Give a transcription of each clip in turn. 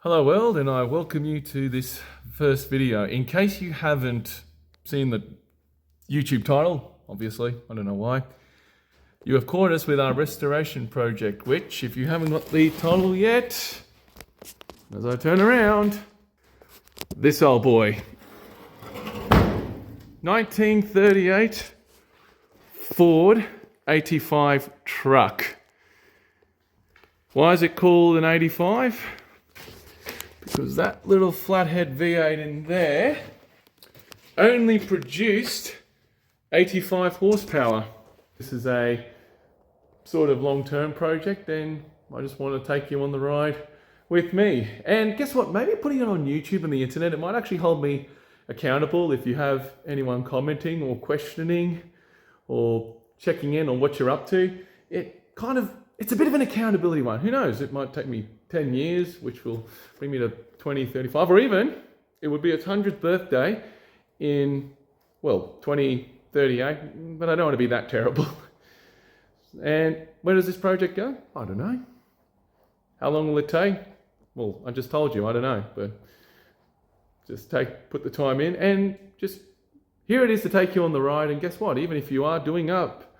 Hello world, and I welcome you to this first video. In case you haven't seen the YouTube title, obviously, I don't know why, you have caught us with our restoration project, which, if you haven't got the title yet, as I turn around, this old boy. 1938 Ford 85 truck. Why is it called an 85? Because that little flathead V8 in there only produced 85 horsepower. This is a sort of long-term project, and I just want to take you on the ride with me. And guess what? Maybe putting it on YouTube and the internet, it might actually hold me accountable if you have anyone commenting or questioning or checking in on what you're up to. It's a bit of an accountability one. Who knows? It might take me 10 years, which will bring me to 2035, or even it would be its 100th birthday in, 2038, but I don't want to be that terrible. And where does this project go? I don't know. How long will it take? Well, I just told you, I don't know, but just put the time in, and just here it is to take you on the ride. And guess what? Even if you are doing up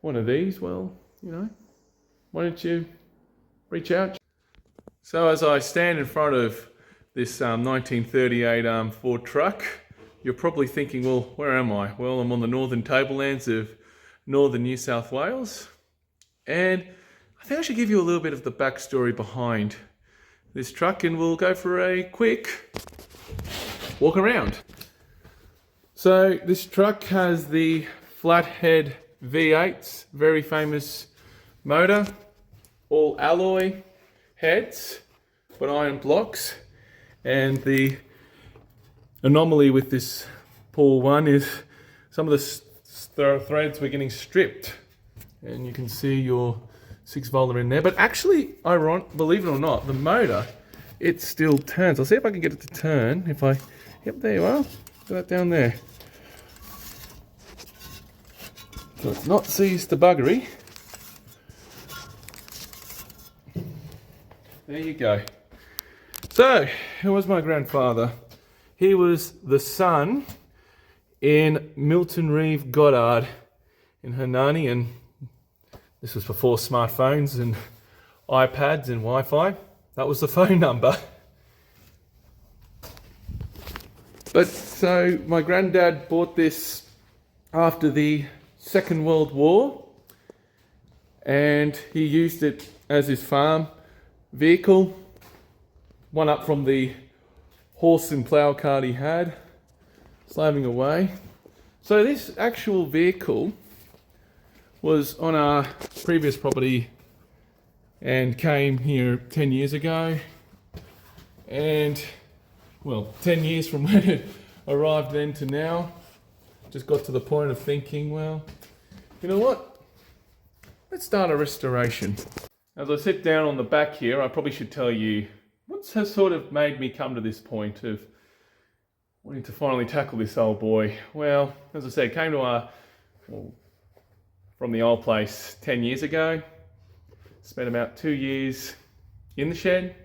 one of these, why don't you reach out? So as I stand in front of this 1938 Ford truck, you're probably thinking, well, where am I? Well, I'm on the northern tablelands of northern New South Wales. And I think I should give you a little bit of the backstory behind this truck, and we'll go for a quick walk around. So this truck has the flathead V8s, very famous motor, all alloy heads, but iron blocks. And the anomaly with this Paul one is some of the threads were getting stripped, and you can see your 6-volter in there. But actually, believe it or not, the motor, it still turns. I'll see if I can get it to turn. Yep, there you are. Look at that down there. So it's not seized to buggery. There you go. So, who was my grandfather? He was the son in Milton Reeve Goddard in Hernani, and this was before smartphones and iPads and Wi-Fi. That was the phone number. But so my granddad bought this after the Second World War, and he used it as his farm vehicle, one up from the horse and plough cart he had, slaving away. So this actual vehicle was on our previous property and came here 10 years ago. And 10 years from when it arrived then to now, just got to the point of thinking, well, you know what? Let's start a restoration. As I sit down on the back here, I probably should tell you what has sort of made me come to this point of wanting to finally tackle this old boy. Well, as I said, came to from the old place 10 years ago. Spent about 2 years in the shed,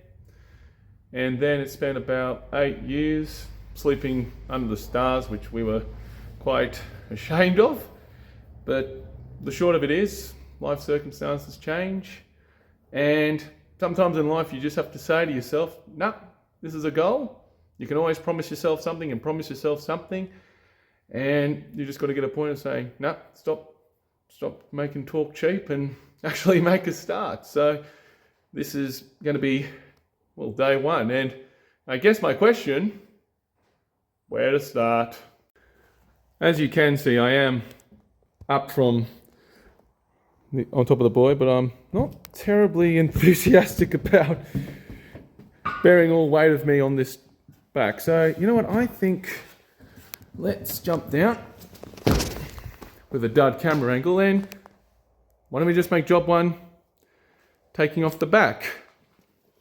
and then it spent about 8 years sleeping under the stars, which we were quite ashamed of. But the short of it is, life circumstances change. And sometimes in life you just have to say to yourself, nah, this is a goal. You can always promise yourself something and promise yourself something. And you just got to get a point of saying, nah, stop making talk cheap and actually make a start. So this is going to be, day one. And I guess my question, where to start? As you can see, I am up from on top of the boy, but I'm not terribly enthusiastic about bearing all weight of me on this back. So, you know what, I think let's jump down with a dud camera angle, and why don't we just make job one taking off the back.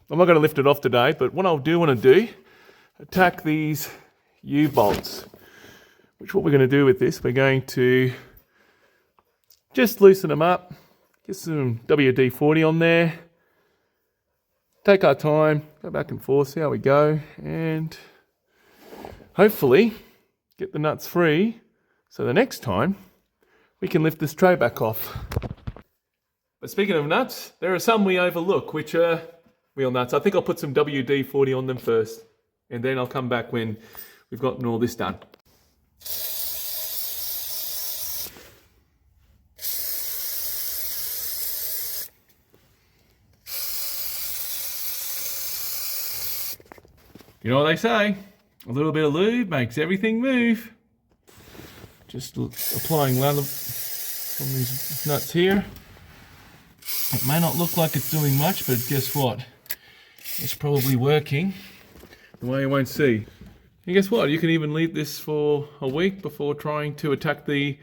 I'm not going to lift it off today, but what I do want to do, attack these U-bolts, which what we're going to do with this, we're going to just loosen them up, get some WD-40 on there, take our time, go back and forth, see how we go, and hopefully get the nuts free so the next time we can lift this tray back off. But speaking of nuts, there are some we overlook, which are wheel nuts. I think I'll put some WD-40 on them first, and then I'll come back when we've gotten all this done. You know what they say? A little bit of lube makes everything move. Just applying lather on these nuts here. It may not look like it's doing much, but guess what? It's probably working the way you won't see. And guess what? You can even leave this for a week before trying to attack a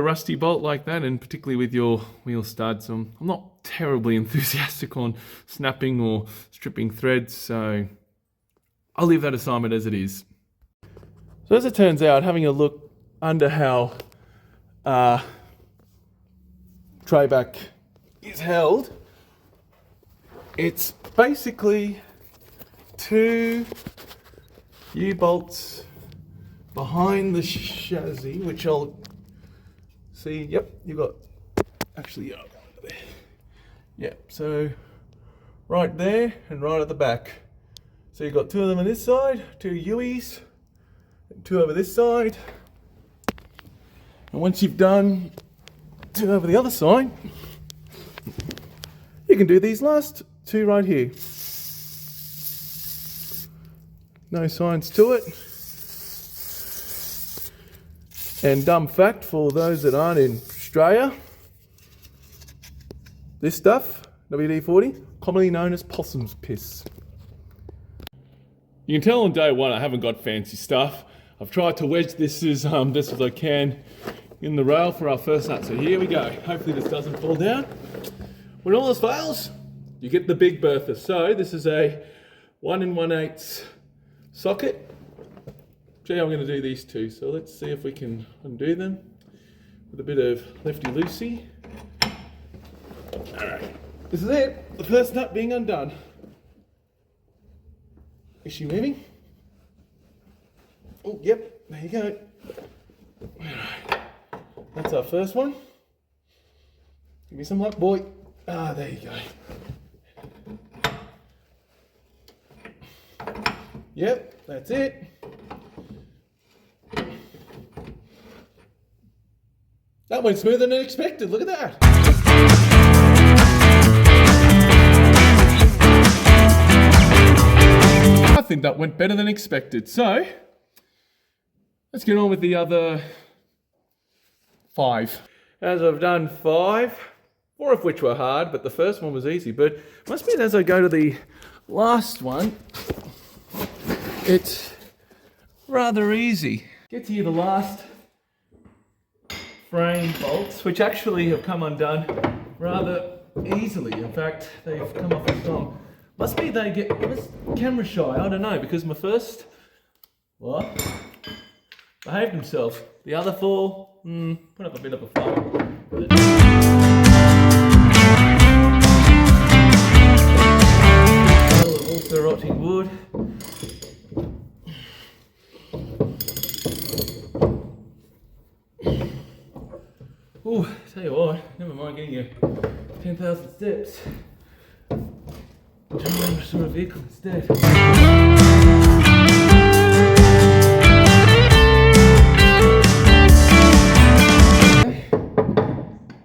rusty bolt like that, and particularly with your wheel studs. I'm not terribly enthusiastic on snapping or stripping threads, so I'll leave that assignment as it is. So as it turns out, having a look under how tray back is held, it's basically 2 U-bolts behind the chassis, which I'll see. Yep, you got actually there. Yep, so right there and right at the back. So you've got 2 of them on this side, 2 U's, and 2 over this side. And once you've done 2 over the other side, you can do these last 2 right here. No science to it. And dumb fact for those that aren't in Australia, this stuff, WD-40, commonly known as possum's piss. You can tell on day one I haven't got fancy stuff. I've tried to wedge this as best as I can in the rail for our first nut. So here we go. Hopefully this doesn't fall down. When all else fails, you get the big Bertha. So this is a 1 1/8 socket. Gee, I'm going to do these 2. So let's see if we can undo them with a bit of lefty-loosey. All right, this is it. The first nut being undone. Is she moving? Oh, yep, there you go. Alright, that's our first one. Give me some luck, boy. Ah, there you go. Yep, that's it. That went smoother than expected, look at that. I think that went better than expected. So, let's get on with the other 5. As I've done 5, 4 of which were hard, but the first one was easy. But must be as I go to the last one, it's rather easy. Get to the last frame bolts, which actually have come undone rather easily. In fact, they've come off the song. Must be they get camera shy, I don't know, because my first, what? Behaved himself. The other 4, put up a bit of a fight. Also rotting wood. Ooh, tell you what, never mind getting you 10,000 steps. Jump on a sort of vehicle instead.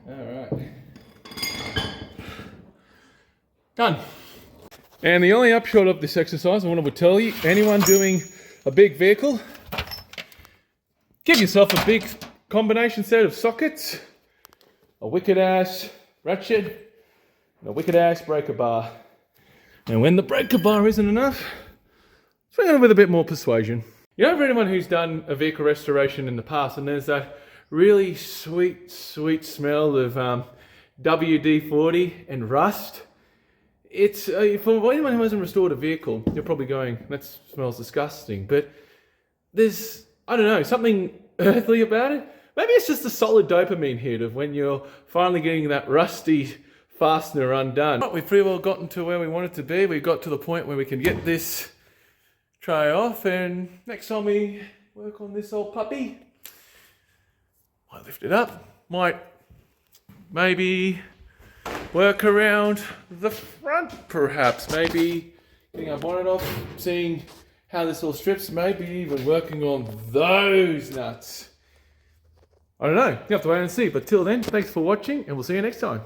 Alright. Done. And the only upshot of this exercise, I want to tell you, anyone doing a big vehicle, give yourself a big combination set of sockets, a wicked ass ratchet, and a wicked ass breaker bar. And when the breaker bar isn't enough, swing it with a bit more persuasion. You know, for anyone who's done a vehicle restoration in the past, and there's that really sweet smell of WD-40 and rust. It's, for anyone who hasn't restored a vehicle, you're probably going, that smells disgusting. But there's, I don't know, something earthly about it. Maybe it's just a solid dopamine hit of when you're finally getting that rusty fastener undone. We've pretty well gotten to where we wanted to be. We got to the point where we can get this tray off, and next time we work on this old puppy, might lift it up, might maybe work around the front perhaps, maybe getting our bonnet off, seeing how this all strips, maybe even working on those nuts. I don't know, you have to wait and see, but till then, thanks for watching and we'll see you next time.